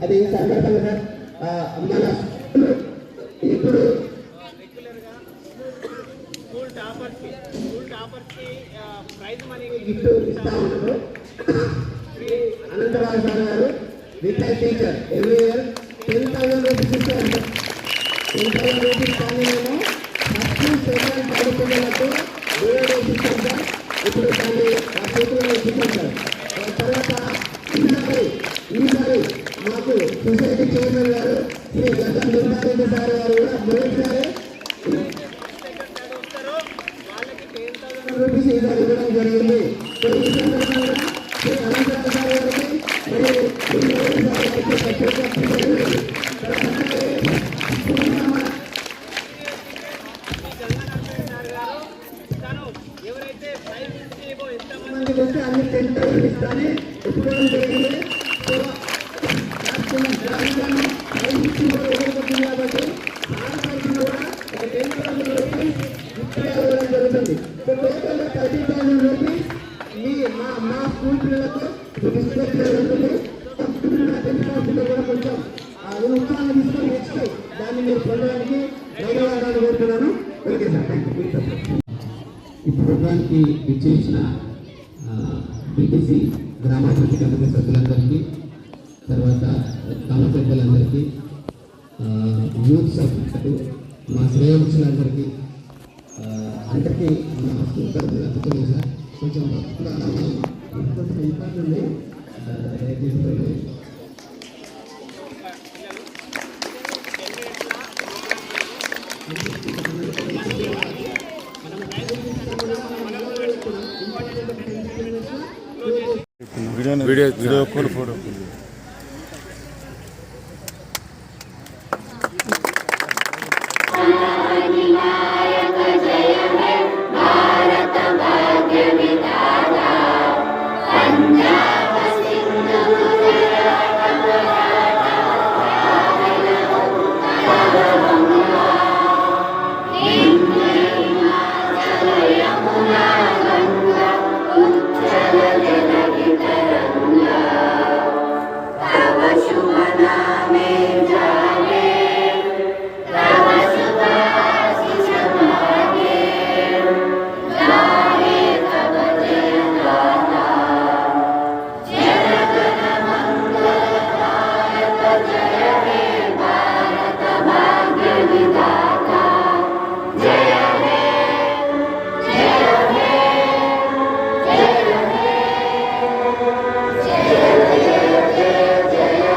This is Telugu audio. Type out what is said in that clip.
అది సందర్భంగా మన ఇప్పుడు స్కూల్ టాపర్కి ప్రైజ్ మనీ గిఫ్ట్ ఇస్తా ఉన్నారు. శ్రీ అనంతరావు సార్ గారు retired teacher every year 10,000 rupees ఇస్తారు. 10,000 రూపీస్ కానీ మేము ఫస్ట్ సెకండ్ థర్డ్ పిల్లలకు ఇస్తాం సార్. ఇప్పుడు దాన్ని ఆ చేతుల్లో ఇస్తాం సార్. తర్వాత ఈసారి మాకు సొసైటీ చైర్మన్ గారు శ్రీ గతం దుర్గారెడ్డి సార్ గారు కూడా మొదటిసారి రూపీస్ ఈసారి ఇవ్వడం జరిగింది. ఈ సందర్భంగా శ్రీ అనంతరావు సార్ గారికి మరియు ఎంతమంది వస్తే అన్ని 10,000 ఇస్తానే ఒప్పుకోవడం జరిగింది. కాబట్టి ఒక 10,000 రూపీస్ ఇవ్వడం జరుగుతుంది. టోటల్గా 30,000 రూపీస్ మా స్కూల్ పిల్లలకు డిస్ట్రిక్ట్ జరుగుతుంది. కూడా కొంచెం అది ఉత్సాహం తీసుకొని నెక్స్ట్ దాన్ని మీరు పొందడానికి ధన్యవాదాలు కోరుతున్నాను. Okay sir, thank you. ఈ ప్రోగ్రాంకి ఇచ్చేసిన బీటీసీ గ్రామాభివృద్ధి కమిటీ సభ్యులందరికీ, తర్వాత గ్రామ పెద్దలందరికీ, యూత్ సభ్యులకు, మా శ్రేయోక్షులందరికీ అందరికీ అందుతుంది సార్. కొంచెం ఇబ్బంది ఉంది. Video photo